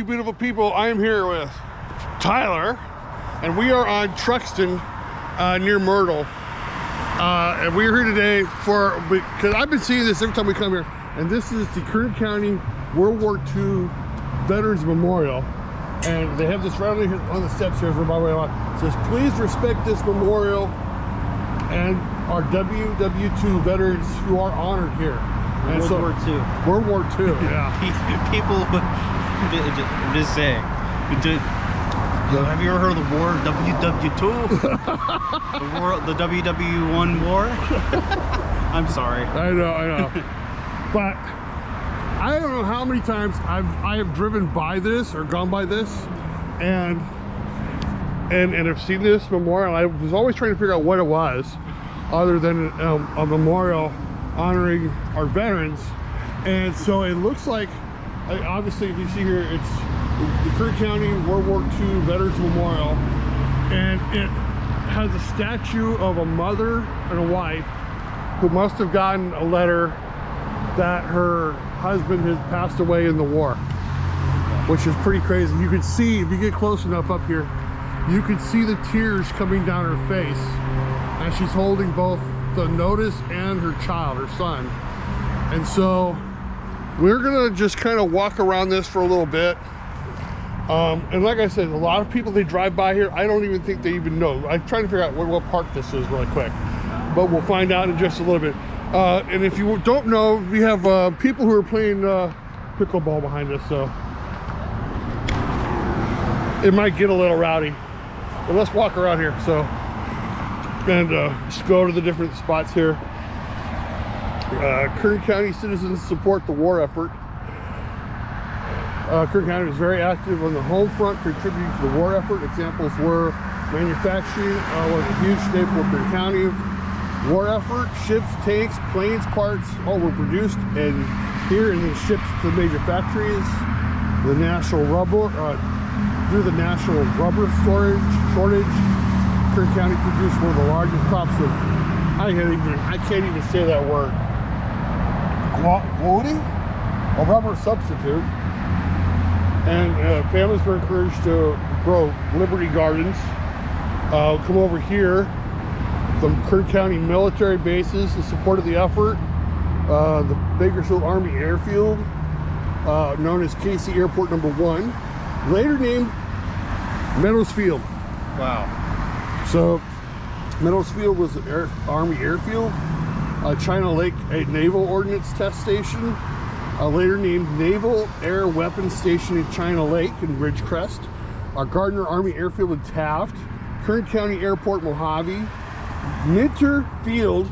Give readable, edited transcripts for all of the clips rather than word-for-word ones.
beautiful people. I am here with Tyler, and we are on Truxton near Myrtle. And we're here today because I've been seeing this every time we come here, and this is the Kern County World War II Veterans Memorial. And they have this right on the steps here, by the way. It says, please respect this memorial and our WWII veterans who are honored here. And World War II. World War II, yeah. People, just saying. Have you ever heard of the war, WW2? the WW1 war? I'm sorry. I know. But I don't know how many times I have driven by this or gone by this and I've seen this memorial. I was always trying to figure out what it was, other than a memorial honoring our veterans. And so it looks like, obviously, if you see here, it's the Kern County World War II Veterans Memorial, and it has a statue of a mother and a wife who must have gotten a letter that her husband had passed away in the war, which is pretty crazy. You can see, if you get close enough up here, you can see the tears coming down her face as she's holding both the notice and her child, her son. And so we're gonna just kind of walk around this for a little bit. And like I said, a lot of people, they drive by here, I don't even think they even know. I'm trying to figure out what park this is really quick, but we'll find out in just a little bit. And if you don't know, we have people who are playing pickleball behind us, so it might get a little rowdy. But let's walk around here. So, and just go to the different spots here. Kern County citizens support the war effort. Kern County is very active on the home front, contributing to the war effort. Examples were manufacturing was a huge staple of Kern County war effort. Ships, tanks, planes, parts, all were produced and here and then shipped to major factories. The national rubber, due to the national rubber shortage, Kern County produced one of the largest crops of, I can't even say that word, quality, a rubber substitute. And families were encouraged to grow Liberty Gardens. Come over here, some Kern County military bases in support of the effort. The Bakersfield Army Airfield, known as KC Airport Number 1, later named Meadows Field. Wow. So Meadows Field was an Army airfield. China Lake, a naval ordnance test station, later named Naval Air Weapons Station in China Lake in Ridgecrest. Gardner Army Airfield in Taft, Kern County Airport, Mojave, Minter Field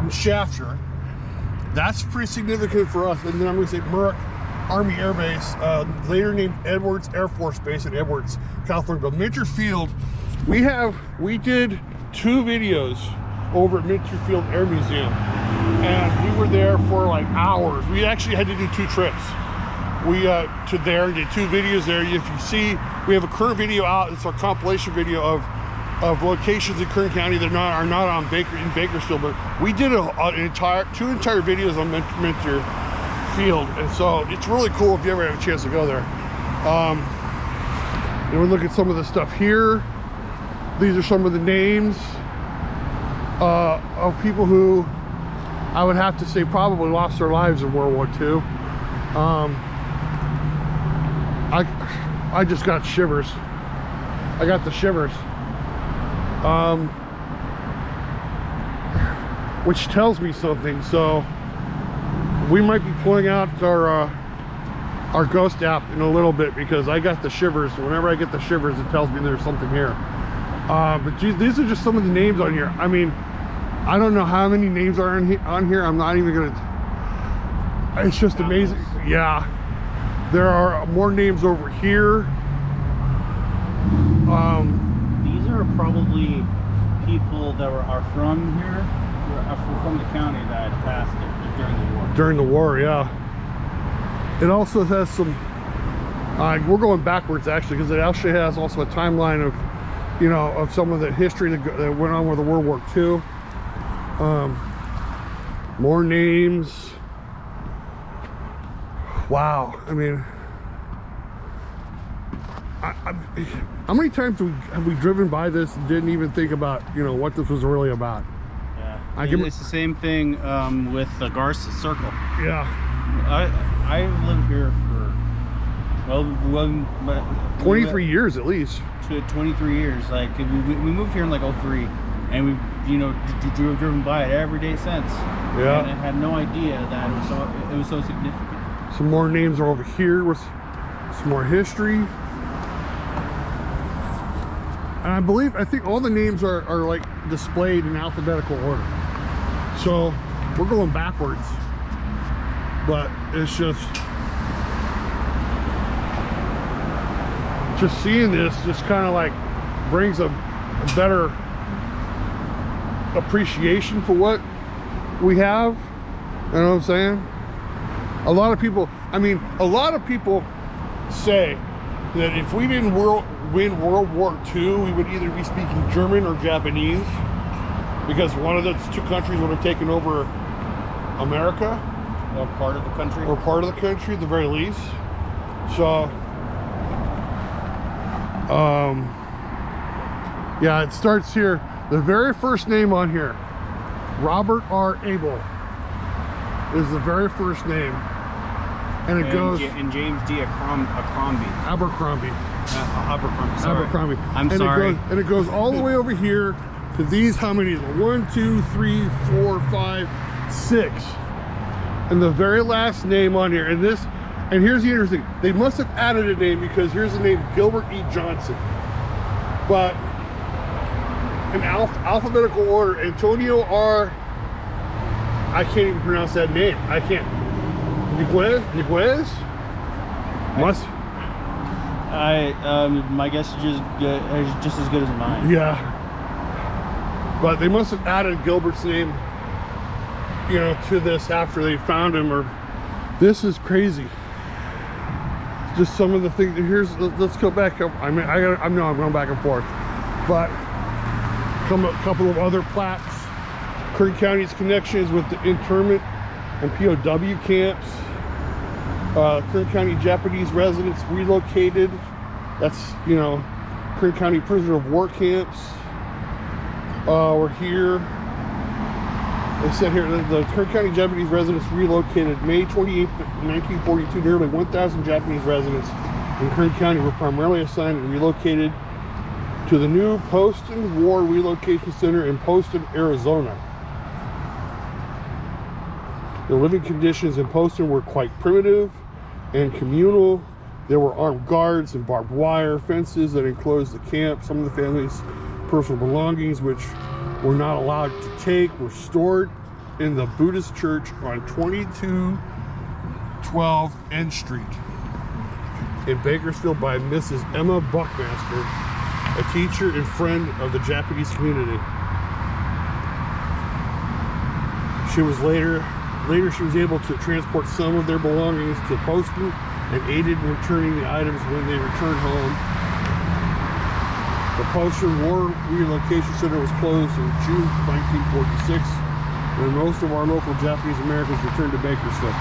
in Shafter. That's pretty significant for us. And then I'm going to say Merrick Army Air Base, later named Edwards Air Force Base in Edwards, California. But Minter Field, we did 2 videos over at Minter Field Air Museum, and we were there for like hours. We actually had to do 2 trips. We to there, did 2 videos there. If you see, we have a current video out. It's a compilation video of locations in Kern County that are not on Bakersfield, but we did two entire videos on Minter Field, and so it's really cool if you ever have a chance to go there. And we look at some of the stuff here. These are some of the names of people who I would have to say probably lost their lives in World War II. I just got shivers. I got the shivers. Which tells me something. So we might be pulling out our ghost app in a little bit, because I got the shivers. Whenever I get the shivers, it tells me there's something here. But geez, these are just some of the names on here. I mean, I don't know how many names are on here. I'm not even gonna, it's just amazing. Yeah, there are more names over here. These are probably people that are from here, from the county that passed it during the war. During the war, yeah. It also has some, we're going backwards actually, because it actually has also a timeline of, you know, of some of the history that went on with the World War II. More names. Wow, I mean, how many times have we driven by this and didn't even think about, you know, what this was really about? Yeah, it's the same thing with the Garza Circle. Yeah. I've lived here for 23 years at least. 23 years. Like we moved here in like 03, and we've, you know, driven by it every day since. Yeah. And I had no idea that it was so significant. Some more names are over here with some more history. And I think all the names are like displayed in alphabetical order. So we're going backwards, but it's just seeing this just kind of like brings a better appreciation for what we have. You know what I'm saying? A lot of people say that if we didn't win World War II, we would either be speaking German or Japanese, because one of those two countries would have taken over America. Or part of the country. Or part of the country at the very least. So, yeah, it starts here. The very first name on here, Robert R. Abel, is the very first name. And it goes... And James D. Abercrombie. Abercrombie. Sorry. Abercrombie. I'm sorry. And it goes all the way over here to these, how many is it? 1, 2, 3, 4, 5, 6. And the very last name on here, and here's the interesting, they must have added a name, because here's the name Gilbert E. Johnson. But in alphabetical order, Antonio R. I can't even pronounce that name. I can't. Niguez? Must. My guess is just as good as mine. Yeah. But they must have added Gilbert's name, you know, to this after they found him. Or this is crazy. Just some of the things. Let's go back up. I know I'm going back and forth, but a couple of other plaques. Kern County's connections with the internment and POW camps. Kern County Japanese residents relocated. That's, you know, Kern County prisoner of war camps. We're here. They said here the Kern County Japanese residents relocated May 28, 1942. Nearly 1,000 Japanese residents in Kern County were primarily assigned and relocated to the new Poston War Relocation Center in Poston, Arizona. The living conditions in Poston were quite primitive and communal. There were armed guards and barbed wire fences that enclosed the camp. Some of the family's personal belongings, which were not allowed to take, were stored in the Buddhist church on 2212 N Street in Bakersfield by Mrs. Emma Buckmaster, a teacher and friend of the Japanese community. She was later she was able to transport some of their belongings to Poston and aided in returning the items when they returned home. The Poston War Relocation Center was closed in June 1946 when most of our local Japanese Americans returned to Bakersfield.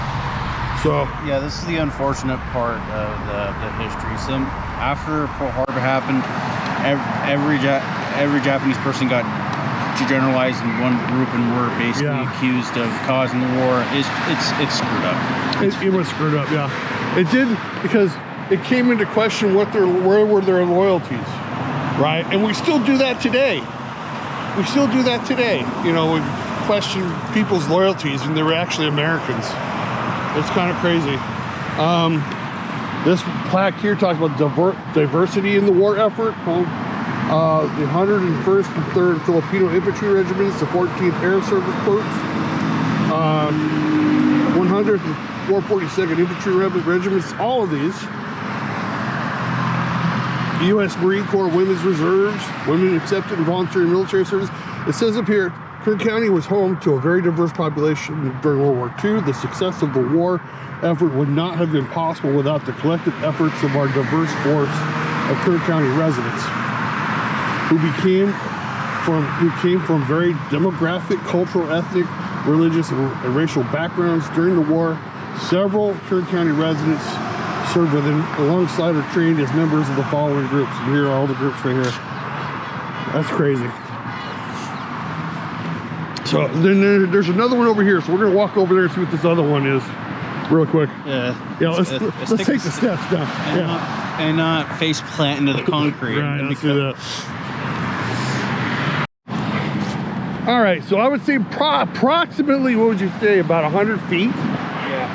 So yeah, this is the unfortunate part of the history. After Pearl Harbor happened, every Japanese person got generalized in one group and were basically accused of causing the war. It's screwed up. It was screwed up, yeah. It did, because it came into question where were their loyalties, right? And we still do that today. You know, we question people's loyalties, and they were actually Americans. It's kind of crazy. This plaque here talks about diversity in the war effort. The 101st and 3rd Filipino Infantry Regiments, the 14th Air Service Corps, 100th and 442nd Infantry Regiments, all of these. The U.S. Marine Corps Women's Reserves, women accepted in voluntary military service. It says up here, Kern County was home to a very diverse population during World War II. The success of the war effort would not have been possible without the collective efforts of our diverse force of Kern County residents, who came from very demographic, cultural, ethnic, religious, and racial backgrounds. During the war, several Kern County residents served with him alongside or trained as members of the following groups. And here are all the groups right here. That's crazy. So then there's another one over here. So we're gonna walk over there and see what this other one is, real quick. Yeah. Yeah. Let's take the steps down. And not face plant into the concrete. Right. Let's do that. All right. So I would say approximately, what would you say, about 100 feet? Yeah.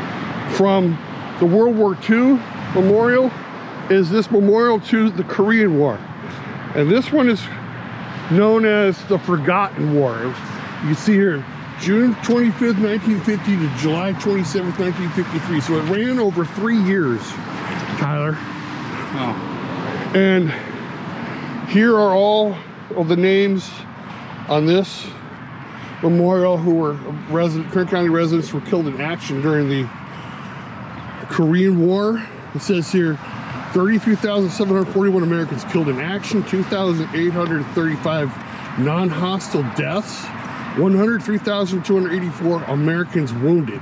From the World War II memorial is this memorial to the Korean War, and this one is known as the Forgotten War. You can see here, June 25th, 1950 to July 27th, 1953. So it ran over 3 years, Tyler. Oh. And here are all of the names on this memorial who were Kern County residents who were killed in action during the Korean War. It says here 33,741 Americans killed in action, 2,835 non-hostile deaths, 103,284 Americans wounded.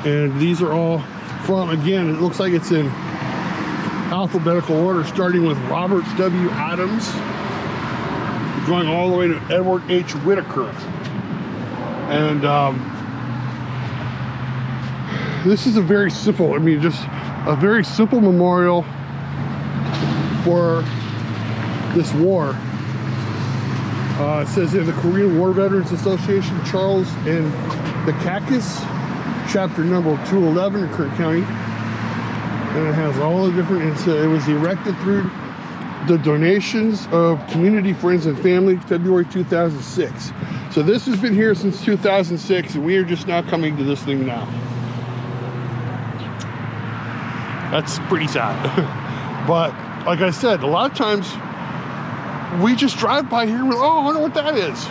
And these are all from, again, it looks like it's in alphabetical order, starting with Robert W. Adams, going all the way to Edward H. Whitaker. And this is a very simple, just a very simple memorial for this war. It says here, the Korean War Veterans Association, Charles and Bukakis, chapter number 211 in Kern County. And it has all the different, it was erected through the donations of community, friends, and family, February 2006. So this has been here since 2006, and we are just now coming to this thing now. That's pretty sad. But like I said, a lot of times we just drive by here and we're, oh, I wonder what that is.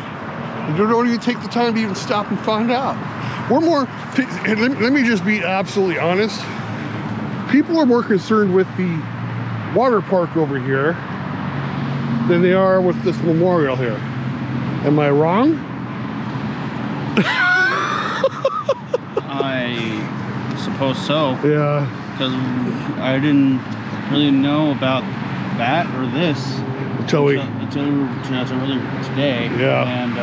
You don't even take the time to even stop and find out. We're more, let me just be absolutely honest. People are more concerned with the water park over here than they are with this memorial here. Am I wrong? I suppose so. Yeah. Because I didn't really know about that or this until really today. Yeah. And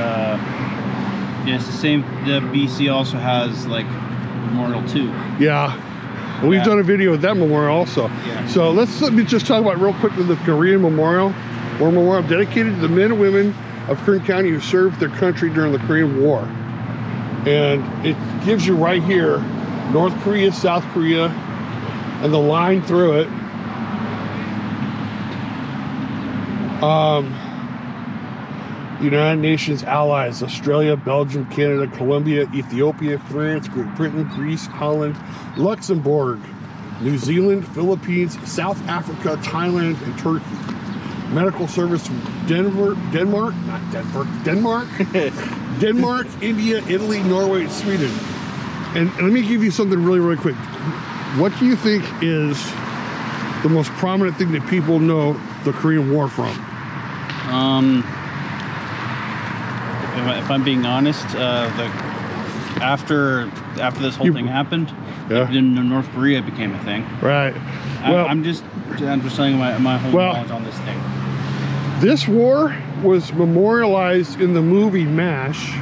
yeah, it's the same. The BC also has like Memorial too. Yeah. And we've done a video with that memorial also. Yeah. So let me just talk about real quick the Korean Memorial. War memorial dedicated to the men and women of Kern County who served their country during the Korean War. And it gives you right here North Korea, South Korea, and the line through it. United Nations allies: Australia, Belgium, Canada, Colombia, Ethiopia, France, Great Britain, Greece, Holland, Luxembourg, New Zealand, Philippines, South Africa, Thailand, and Turkey. Medical service from Denmark, Denmark, India, Italy, Norway, and Sweden. And let me give you something really, really quick. What do you think is the most prominent thing that people know the Korean War from? If I'm being honest, after this whole thing happened, then North Korea became a thing. Right. Well, I'm just telling my whole knowledge on this thing. This war was memorialized in the movie MASH.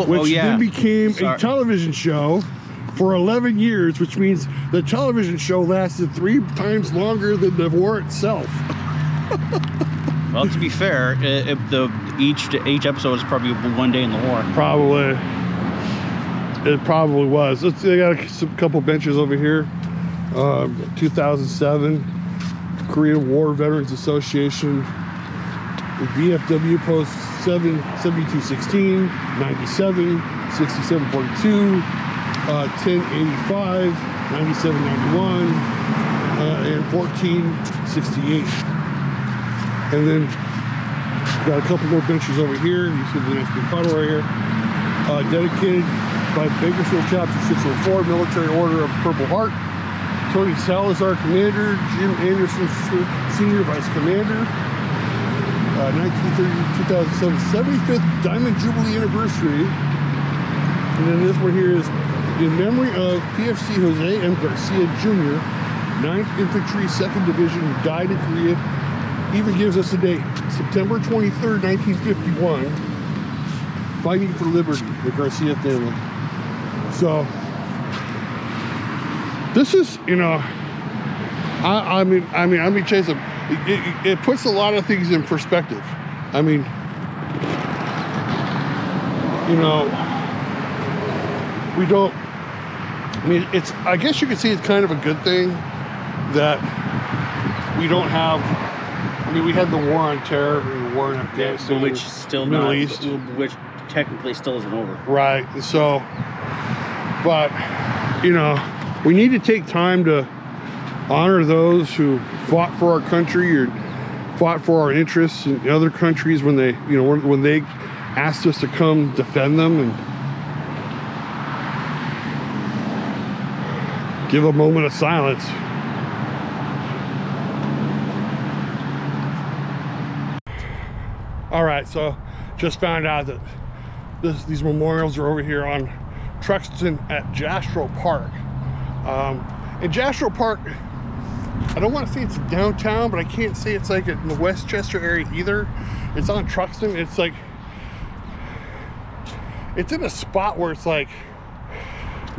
Which then became a television show for 11 years, which means the television show lasted 3 times longer than the war itself. Well, to be fair, each episode is probably 1 day in the war. Probably. It probably was. They got a couple benches over here. 2007, Korean War Veterans Association. The VFW Post 7216, 97, 6742, 1085, 9791, and 1468. And then got a couple more benches over here. You see the next big puddle right here. Dedicated by Bakersfield Chapter 604, Military Order of the Purple Heart. Tony Salazar, Commander. Jim Anderson, Senior Vice Commander. 1930-2007, 75th Diamond Jubilee Anniversary. And then this one here is in memory of PFC Jose M. Garcia Jr., 9th Infantry, 2nd Division, who died in Korea. Even gives us a date, September 23rd, 1951, fighting for liberty, the Garcia family. So, this is, you know, I mean, Chase, it puts a lot of things in perspective. I mean, you know, we don't, I mean, it's, I guess you could say it's kind of a good thing that we don't have, I mean, we had the war on terror and the war in Afghanistan, which still Middle not, East, which technically still isn't over. Right. So, but you know, we need to take time to honor those who fought for our country or fought for our interests in other countries when they, you know, when they asked us to come defend them, and give a moment of silence. All right, so just found out that these memorials are over here on Truxton at Jastrow Park. And Jastrow Park, I don't want to say it's downtown, but I can't say it's like in the Westchester area either. It's on Truxton. It's like, it's in a spot where it's like,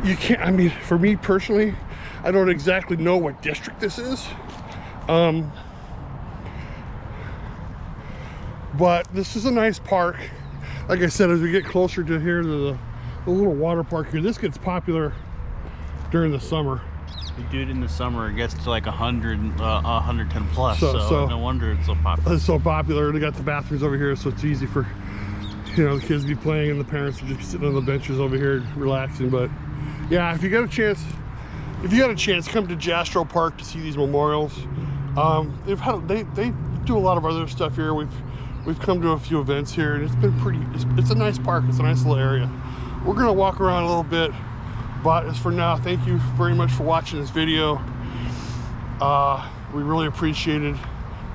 you can't, I mean, for me personally, I don't exactly know what district this is. But this is a nice park. Like I said, as we get closer to here, to the little water park here, this gets popular during the summer. You do it in the summer, it gets to like 110 plus, so no wonder it's so popular. It's so popular. They got the bathrooms over here, so it's easy for, you know, the kids to be playing and the parents are just sitting on the benches over here relaxing. But yeah, if you got a chance, come to Jastrow Park to see these memorials. They do a lot of other stuff here. We've come to a few events here, and it's been pretty, it's a nice park. It's a nice little area. We're gonna walk around a little bit, but as for now, thank you very much for watching this video. We really appreciate it. If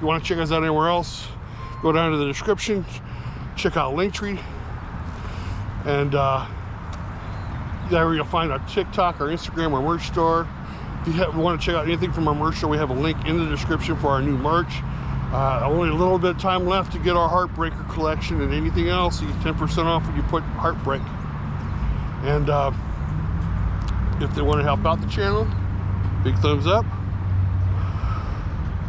you want to check us out anywhere else, go down to the description, check out Linktree, and there you'll find our TikTok, our Instagram, our merch store. If you want to check out anything from our merch store, we have a link in the description for our new merch. Only a little bit of time left to get our Heartbreaker Collection, and anything else, you get 10% off when you put Heartbreak. And if they want to help out the channel, big thumbs up.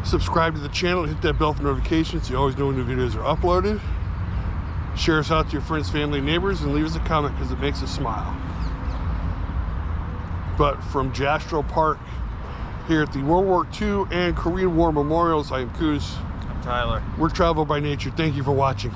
Subscribe to the channel and hit that bell for notifications so you always know when new videos are uploaded. Share us out to your friends, family, and neighbors, and leave us a comment because it makes us smile. But from Jastrow Park here at the World War II and Korean War Memorials, I am Kuz. I'm Tyler. We're Travel by Nature. Thank you for watching.